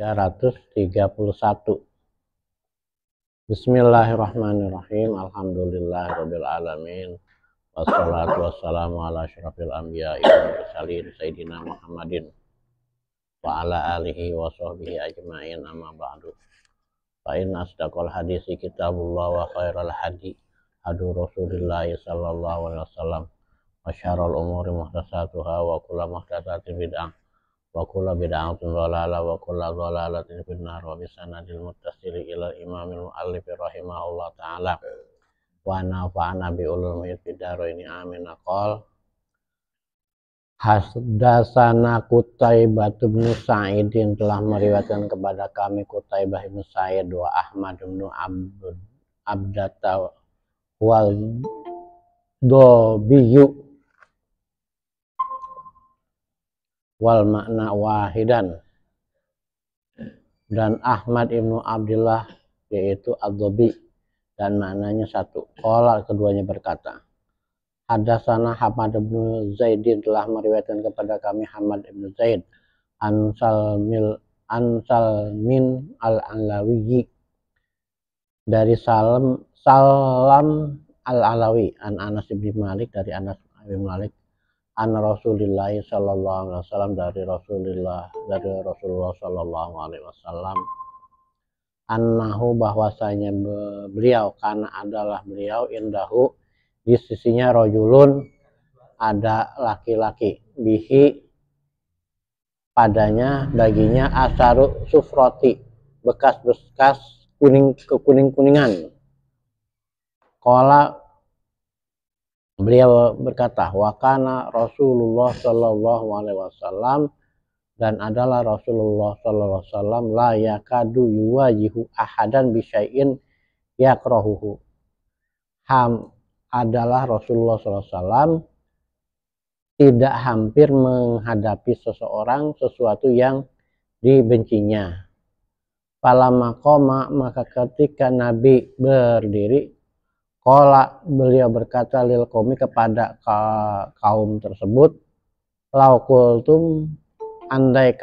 331. Bismillahirrahmanirrahim. Alhamdulillahirabbil alamin. Wassalatu wassalamu ala asyrafil anbiya'i wal mursalin sayyidina Muhammadin wa ala alihi wa sahbihi ajmain, amma ba'du. Fa inna asdaqal hadisi kitabullah wa khairal hadi hadu Rasulillah sallallahu alaihi wasallam wa syarrul umuri muhdatsatuha wa kullu muhdatsatin bid'ah wa kullu bid'atin dhalalah wa kullu dhalalatin finnar wa bisanadil muttasil ila imamil muallif rahimahullah ta'ala wa nafa'ana bi ulumil fidaraini amin. Qol Hasdasana Qutaibah bin Sa'idin, telah meriwayatkan kepada kami Qutaibah bin Sa'id wa Ahmad bin Abdata wal Dobiyu wal makna wahidan, dan Ahmad ibnu Abdullah yaitu Ad-Dobi dan maknanya satu. Qala, keduanya berkata, Hadatsana Hamad bin Zaidin, telah meriwayatkan kepada kami Hamad bin Zaid an Salmin al-Alawi dari Salam al-Alawi an Anas bin Malik, dari Anas bin Malik an Rasulillah sallallahu alaihi wasallam, dari Rasulullah sallallahu alaihi wasallam, annahu, bahwasanya beliau, karena adalah beliau, indahu, di sisinya, rojulun, ada laki-laki, bihi, padanya, baginya, asaru sufroti, bekas-bekas kekuning-kuningan. Qala, beliau berkata, wa kana Rasulullah sallallahu alaihi wasallam, dan adalah Rasulullah sallallahu alaihi wasallam, la yakadu yuwajihu ahadan bisyai'in yakrahuhu. Adalah Rasulullah sallallahu alaihi wasallam tidak hampir menghadapi seseorang sesuatu yang dibencinya. Falamma qama, maka ketika Nabi berdiri, qala, beliau berkata, lil qaumi, kepada kaum tersebut, lau qultum, andai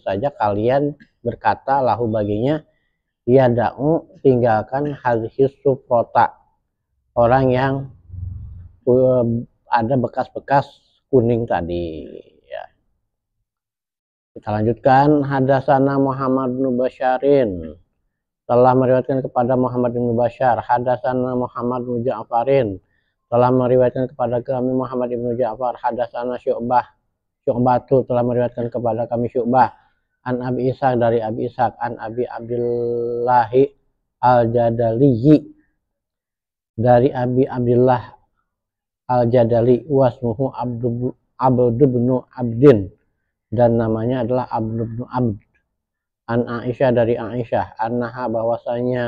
saja kalian berkata, lahu, baginya, ya da'u, tinggalkan, hadhis sufrota, orang yang ada bekas-bekas kuning tadi, ya. Kita lanjutkan. Hadatsana Muhammad bin Basyarin, telah meriwayatkan kepada Muhammad bin Bashar. Hadatsana Muhammad bin Ja'farin, telah meriwayatkan kepada kami Muhammad bin Ja'far. Hadatsana Syu'batu, telah meriwayatkan kepada kami Syu'bah. An Abi Ishaq, dari Abi Ishaq. An Abi Abdillahi al-Jadali, dari Abi Abdillah al-Jadali, wasmuhu Abdu bin Abdin, dan namanya adalah Abdu bin Abd. An Aisyah, dari Aisyah, annaha, bahwasanya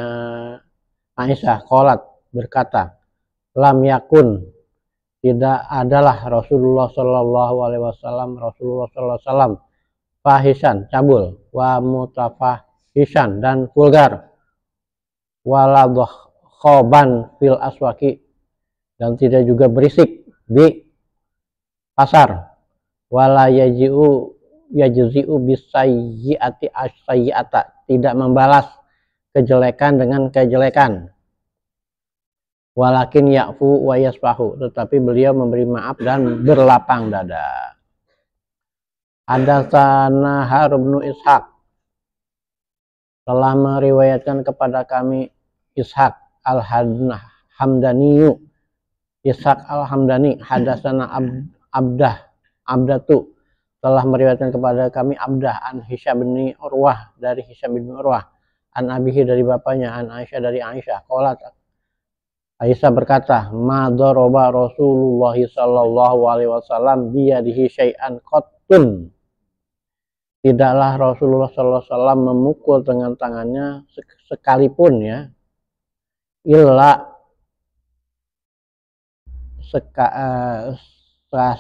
Aisyah, qalat, berkata, lam yakun, tidak adalah Rasulullah sallallahu alaihi wasallam fahisan, cabul, wa mutafahisan, dan vulgar, wala khoban fil aswaki, dan tidak juga berisik di pasar, wala yajzi'u bisayyi'ati as-sayyi'ata, tidak membalas kejelekan dengan kejelekan, walakin ya'fu wa yasfahu, tetapi beliau memberi maaf dan berlapang dada. Hadatsana Harun bin Ishaq, telah meriwayatkan kepada kami Ishaq al-Hamdani, Ishaq al-Hamdani. Hadatsana Abdatu, telah meriwayatkan kepada kami Abdah, an Hisyam bin Urwah, dari Hisyam bin Urwah, an abihi, dari bapaknya, an Aisyah, dari Aisyah, qalat, Aisyah berkata, ma daraba Rasulullah sallallahu alaihi wasallam biyadihi syai'an qattun, tidaklah Rasulullah sallallahu alaihi wasallam memukul dengan tangannya sekalipun, ya,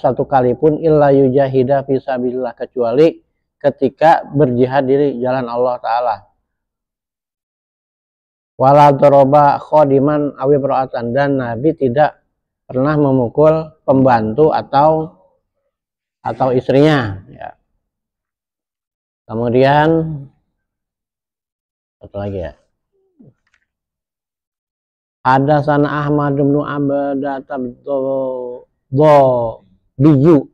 satu kali pun, illa yujahida fisabilillah, kecuali ketika berjihad di jalan Allah Ta'ala. Wala daraba khodiman awi imra'atan, dan Nabi tidak pernah memukul pembantu atau istrinya, ya. Kemudian satu lagi ya. Hadatsana Ahmad bin Abdah Biju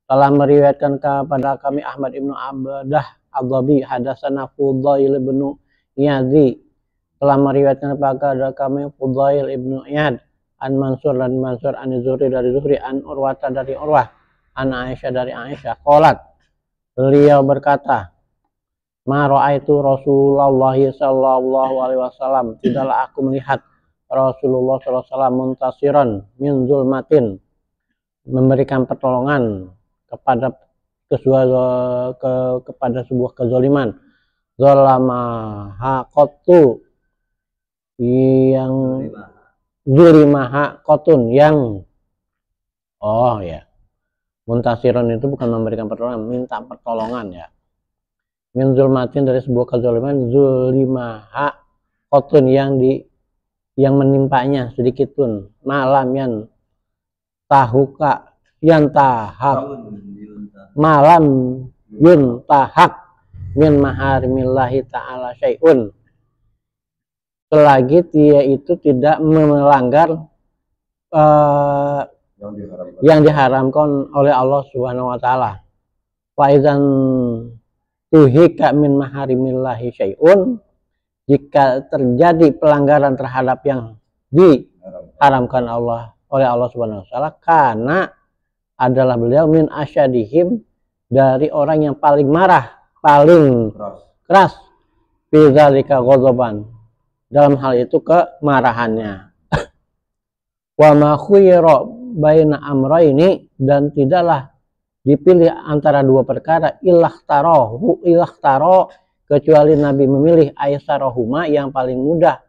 telah meriwayatkan kepada kami Ahmad bin Abdah Ad-Dhabi. Hadatsana Fudail bin Iyadhi telah meriwayatkan kepada kami Fudail bin Iyad an Mansur dan Mansur an Zuhri dari Zuhri an Urwata dari Urwah an Aisyah dari Aisyah qalat, beliau berkata, ma ra'aitu Rasulullah sallallahu alaihi wasallam, tidaklah aku melihat Rasulullah sallallahu alaihi wasallam muntasiran min zulmatin, memberikan pertolongan kepada kepada sebuah kezaliman, zalamaha qattu, yang zulimaha qatun, yang muntasiron itu bukan memberikan pertolongan, minta pertolongan ya. Min zulmatin, dari sebuah kezaliman, zulimaha qatun, yang menimpanya sedikit pun, malam yang tahuka yang tahak, malam yun tahak min maharimillahi ta'ala syai'un, selagi dia itu tidak melanggar yang diharamkan oleh Allah Subhanahu wa taala. Fa idzan tuhika min maharimillahi syai'un, jika terjadi pelanggaran terhadap yang diharamkan oleh Allah Subhanahu wa taala, karena adalah beliau min asyadihim, dari orang yang paling marah, paling keras, fi dzalika ghadaban, dalam hal itu kemarahannya. Wa ma khuyira baina amrayni, dan tidaklah dipilih antara dua perkara, ilakhtaro, kecuali Nabi memilih aisarahuma, yang paling mudah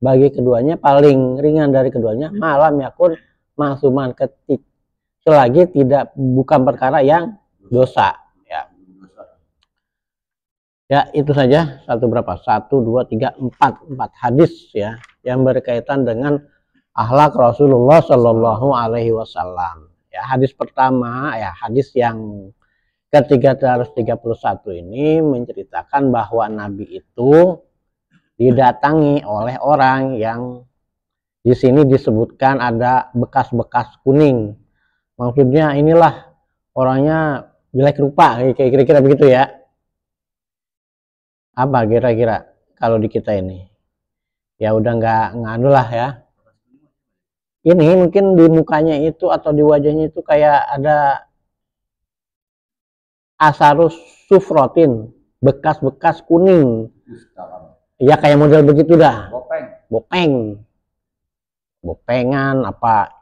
bagi keduanya, paling ringan dari keduanya, malam yakun maksuman, selagi bukan perkara yang dosa ya. Ya, itu saja. Empat hadis ya, yang berkaitan dengan akhlak Rasulullah Shallallahu Alaihi Wasallam. Ya, hadis pertama ya, hadis yang ke-331 ini menceritakan bahwa Nabi itu didatangi oleh orang yang di sini disebutkan ada bekas-bekas kuning. Maksudnya inilah orangnya jelek rupa, kayak kira-kira begitu ya. Apa kira-kira kalau di kita ini? Ya udah nggak nganu lah ya. Ini mungkin di mukanya itu atau di wajahnya itu kayak ada asarus sufrotin, bekas-bekas kuning. Ya kayak model begitu dah. Bopengan apa,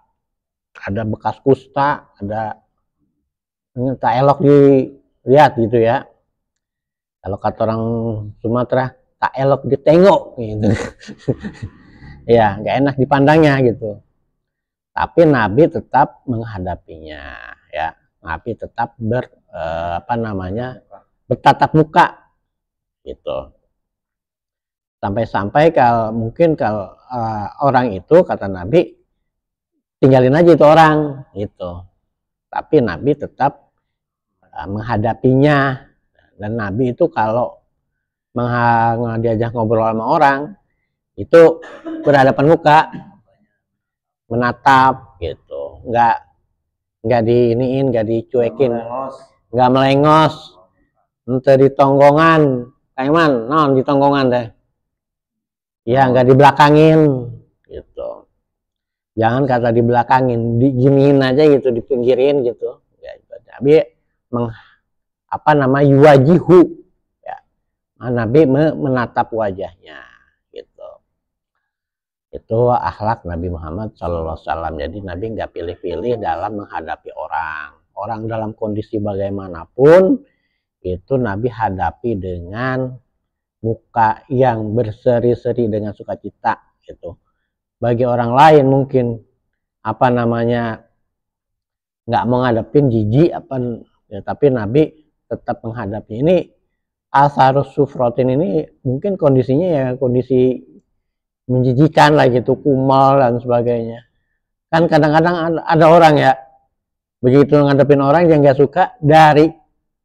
ada bekas kusta, ada ini tak elok dilihat gitu ya. Kalau kata orang Sumatera, tak elok ditengok gitu. Ya nggak enak dipandangnya gitu. Tapi Nabi tetap menghadapinya ya. Nabi tetap bertatap muka gitu. Sampai-sampai mungkin orang itu, kata Nabi, tinggalin aja itu orang gitu. Tapi Nabi tetap menghadapinya. Dan Nabi itu kalau diajak ngobrol sama orang itu berhadapan muka, menatap gitu, nggak diiniin, nggak dicuekin, nggak melengos, ente di tonggongan, kayak mana, non di tonggongan deh, ya nggak dibelakangin gitu, jangan kata dibelakangin, diginiin aja gitu, dipinggirin gitu, ya, Nabi yuwajihu ya, Nabi menatap wajahnya gitu. Itu akhlak Nabi Muhammad SAW. Jadi Nabi nggak pilih-pilih dalam menghadapi orang dalam kondisi bagaimanapun itu Nabi hadapi dengan muka yang berseri-seri dengan sukacita gitu. Bagi orang lain mungkin nggak mau ngadepin jijik ya, tapi Nabi tetap menghadapi. Ini asarus sufrotin ini mungkin kondisinya ya kondisi menjijikan lah gitu, kumal dan sebagainya. Kan kadang-kadang ada orang ya, begitu ngadepin orang yang nggak suka, dari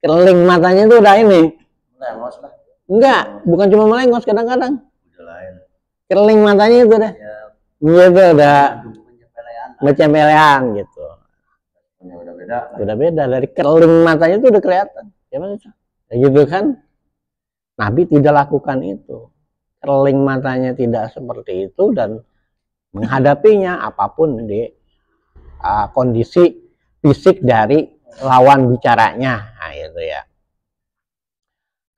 keling matanya itu udah ini Melengos lah. Enggak, bukan cuma melengos, kadang-kadang Udah lain. kerling matanya itu dah. Ya, Gitu udah pencapaian. mencemelean gitu. Udah beda. Udah beda dari kerling matanya itu udah kelihatan. Gimana itu? Ya gitu kan? Nabi tidak lakukan itu. Kerling matanya tidak seperti itu dan menghadapinya apapun di kondisi fisik dari lawan bicaranya. Nah, itu ya.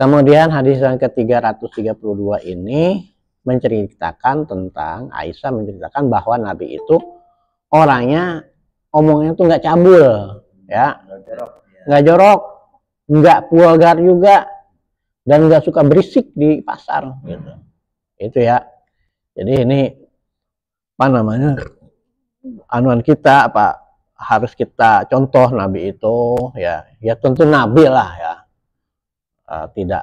Kemudian hadis yang ke-332 ini menceritakan tentang Aisyah menceritakan bahwa Nabi itu orangnya omongnya tuh nggak cabul, ya, nggak jorok, nggak vulgar juga, dan nggak suka berisik di pasar, gitu. Itu ya. Jadi ini apa namanya anuan kita apa harus kita contoh Nabi itu ya tentu Nabi lah ya. Tidak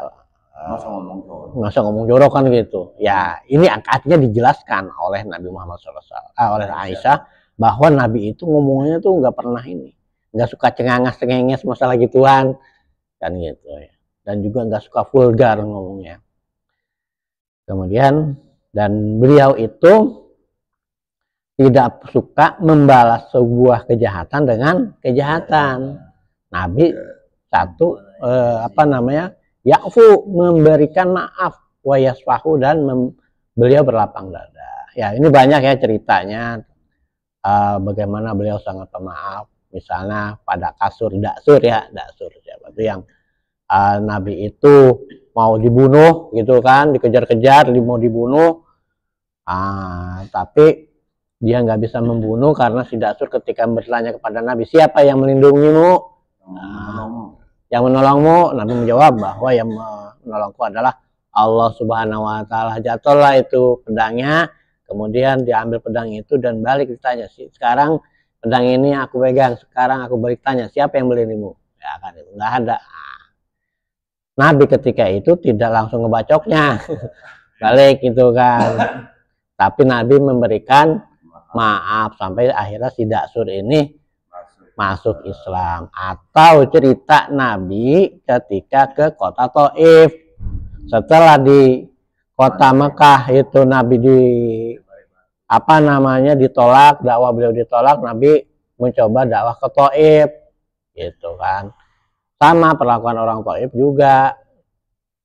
nggak usah ngomong jorok kan gitu ya. Ini artinya dijelaskan oleh Nabi Muhammad SAW oleh Aisyah bahwa Nabi itu ngomongnya tuh nggak pernah ini, nggak suka cengangas-cengenges masalah gituan kan gitu ya, dan juga nggak suka vulgar ngomongnya. Kemudian dan beliau itu tidak suka membalas sebuah kejahatan dengan kejahatan. Nabi satu ya'fu, memberikan maaf, wa yasfahu, dan beliau berlapang dada. Ya, ini banyak ya ceritanya bagaimana beliau sangat pemaaf. Misalnya pada daksur siapa itu yang Nabi itu mau dibunuh gitu kan, dikejar-kejar mau dibunuh, tapi dia nggak bisa membunuh karena si daksur ketika bertanya kepada Nabi, siapa yang melindungimu? Yang menolongmu? Nabi menjawab bahwa yang menolongku adalah Allah Subhanahu wa Ta'ala. Jatuhlah itu pedangnya, kemudian diambil pedang itu dan balik ditanya, sekarang pedang ini aku pegang, sekarang aku balik tanya, siapa yang melindungimu? Ya kan, itu nggak ada. Nabi ketika itu tidak langsung ngebacoknya balik gitu kan, tapi Nabi memberikan maaf sampai akhirnya si daksur ini masuk Islam. Atau cerita Nabi ketika ke kota Taif, setelah di kota Mekah itu Nabi ditolak, dakwah beliau ditolak, Nabi mencoba dakwah ke Taif gitu kan. Sama perlakuan orang Taif juga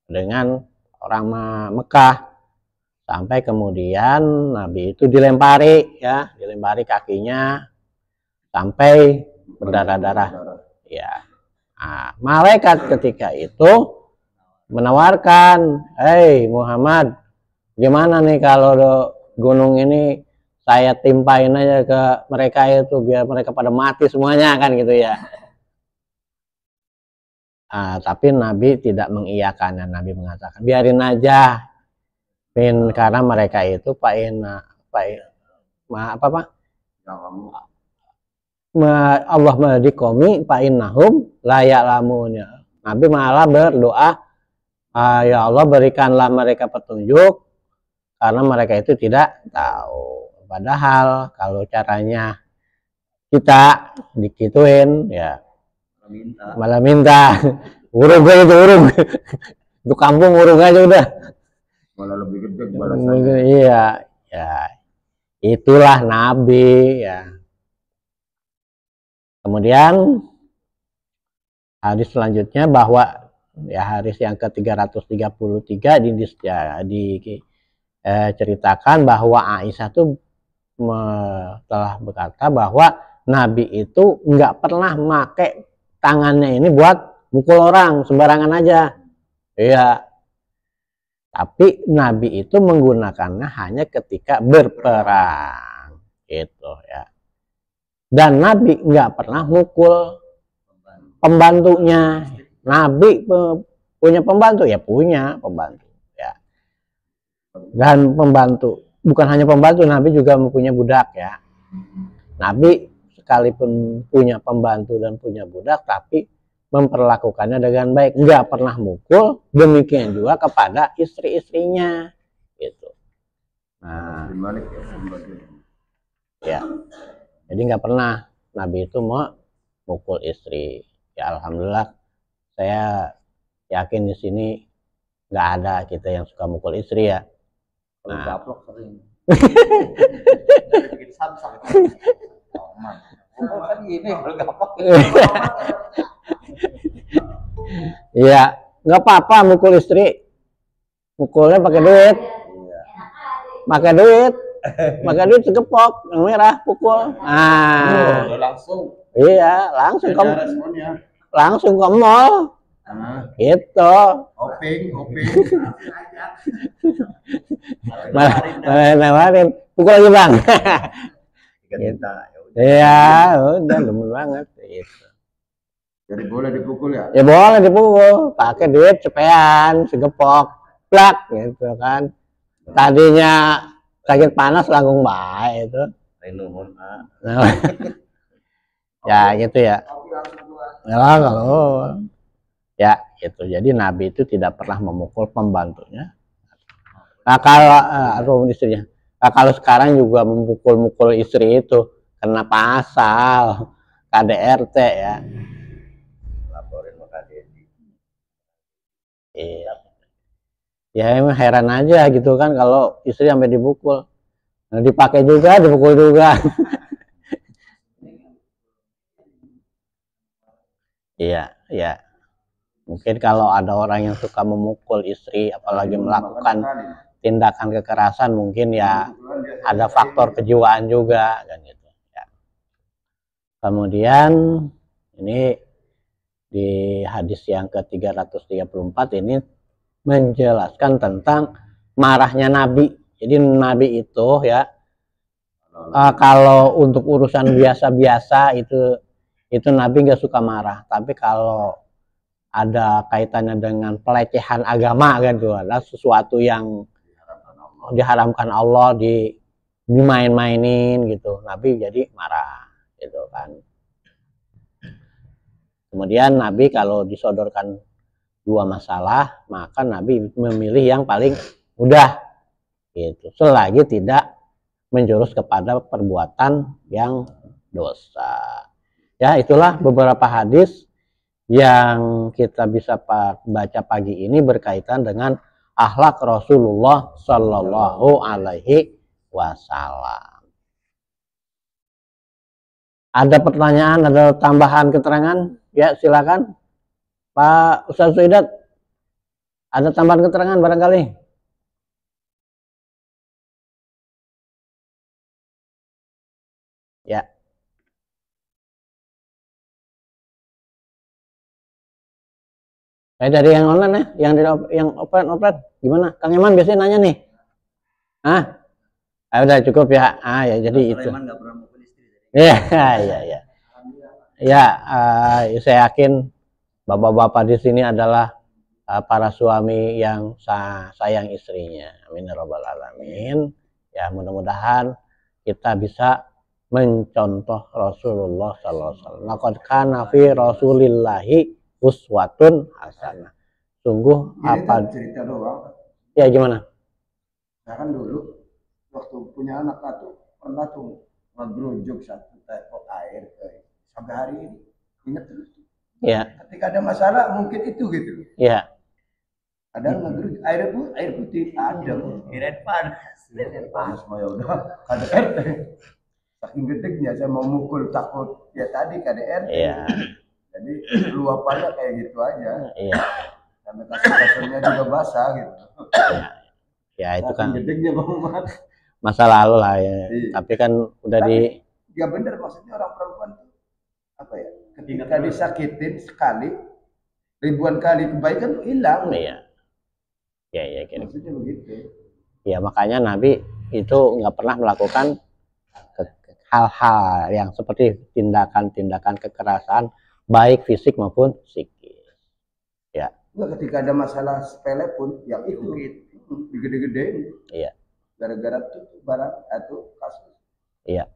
dengan orang Mekah, sampai kemudian Nabi itu dilempari kakinya sampai berdarah-darah ya. Nah, malaikat ketika itu menawarkan, hei Muhammad, gimana nih kalau gunung ini saya timpain aja ke mereka itu biar mereka pada mati semuanya kan gitu ya. Tapi Nabi tidak mengiyakannya. Nabi mengatakan biarin aja, karena mereka itu Allah madikomi fa'innahum la ya'lamun. Nabi malah berdoa, ya Allah berikanlah mereka petunjuk karena mereka itu tidak tahu. Padahal kalau caranya kita dikituin ya malah minta urung itu kampung urung aja udah malah lebih gede balasannya. Iya ya, itulah Nabi ya. Kemudian hadis selanjutnya bahwa ya hadis yang ke-333 diceritakan bahwa Aisyah tuh telah berkata bahwa Nabi itu nggak pernah pakai tangannya ini buat mukul orang sembarangan aja. Iya. Tapi Nabi itu menggunakannya hanya ketika berperang gitu ya. Dan Nabi nggak pernah mukul pembantunya. Nabi punya pembantu ya, punya pembantu ya. Dan pembantu bukan hanya pembantu, Nabi juga mempunyai budak ya. Nabi sekalipun punya pembantu dan punya budak, tapi memperlakukannya dengan baik, nggak pernah mukul. Demikian juga kepada istri-istrinya gitu. Nah, ya. Jadi nggak pernah Nabi itu mau mukul istri. Ya alhamdulillah saya yakin di sini nggak ada kita yang suka mukul istri ya. Kalau Nah. gaplok sering. Bikin samsak. Kan gini kalau gaplok. Iya, nggak apa-apa mukul istri. Mukulnya pakai duit. Pakai duit. Pakai duit segepok yang merah pukul. Nah, Langsung. iya, langsung ke Responnya. langsung ke mall. Gitu. Oping. Malah nawarin, pukul aja bang. Gitu. Iya, udah demen banget. Gitu. Jadi boleh dipukul ya? Ya boleh dipukul, pakai duit cepean, segepok, plak gitu kan. Tadinya sakit panas langsung baik itu. Nah, ya gitu ya. Ya kalau ya gitu. Jadi Nabi itu tidak pernah memukul pembantunya. Nah kalau istrinya. Nah, kalau sekarang juga memukul-mukul istri itu kena pasal KDRT ya. Laporin ke KDRT. Iya. Ya emang heran aja gitu kan kalau istri sampai dipukul. Nah, dipakai juga, dipukul juga. Iya, iya. Mungkin kalau ada orang yang suka memukul istri, apalagi melakukan tindakan kekerasan, mungkin ya ada faktor kejiwaan juga, kan gitu. Ya. Kemudian ini di hadis yang ke-334 ini menjelaskan tentang marahnya Nabi. Jadi Nabi itu ya kalau untuk urusan biasa-biasa itu Nabi nggak suka marah. Tapi kalau ada kaitannya dengan pelecehan agama kan itu adalah sesuatu yang diharamkan Allah dimain-mainin gitu. Nabi jadi marah gitu kan. Kemudian Nabi kalau disodorkan dua masalah, maka Nabi memilih yang paling mudah gitu. Selagi tidak menjurus kepada perbuatan yang dosa. Ya, itulah beberapa hadis yang kita bisa baca pagi ini berkaitan dengan akhlak Rasulullah Shallallahu Alaihi Wasallam. Ada pertanyaan, ada tambahan keterangan? Ya, silakan. Pak Ustaz Suidat, ada tambahan keterangan barangkali? Ya. Dari yang online ya, yang offline gimana? Kang Iman biasanya nanya nih. Udah cukup ya. Ya jadi itu. Iya. Ya, saya yakin bapak-bapak di sini adalah para suami yang sayang istrinya. Amin ya rabbal alamin. Ya, mudah-mudahan kita bisa mencontoh Rasulullah sallallahu alaihi wasallam. Laqad kana fi Rasulillahi uswatun hasanah. Sungguh apa cerita doang. Ya gimana? Saya kan dulu waktu punya anak tuh pernah tuh ngegerujuk satu teko air sampai hari ini ingat terus. Iya. Ketika ada masalah mungkin itu gitu. Iya. Ada ngegerujuk air putih ada. Kirain panas mah ya udah KDRT. Saking gedegnya saya mau mukul takut ya tadi KDRT. Iya. Jadi luapannya kayak gitu aja. Iya. Sampai kasurnya juga basah gitu. Ya itu kan gedegnya Bang masa lalu lah ya. Iya. Tapi kan udah ya bener, maksudnya orang perempuan tuh apa ya? Ketika disakitin sekali, ribuan kali kebaikan hilang. Iya. Ya kira. Maksudnya begitu. Ya makanya Nabi itu nggak pernah melakukan hal-hal yang seperti tindakan-tindakan kekerasan baik fisik maupun psikis. Ya. Ketika ada masalah sepele pun yang itu digede-gedein. Iya. Gara-gara tuh barang atau kasus. Iya.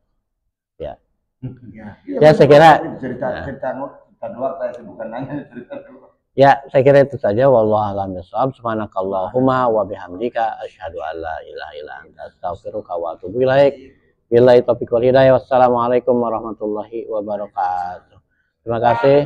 Ya saya kira cerita doang, saya bukan nanya cerita doang. Ya, saya kira itu saja. Wallahu a'lam bishawab. Subhanakallahumma wa bihamdika asyhadu an la ilaha illa anta astaghfiruka wa atubu ilaik. Billahi taufiq wal hidayah. Wassalamualaikum warahmatullahi wabarakatuh. Terima kasih.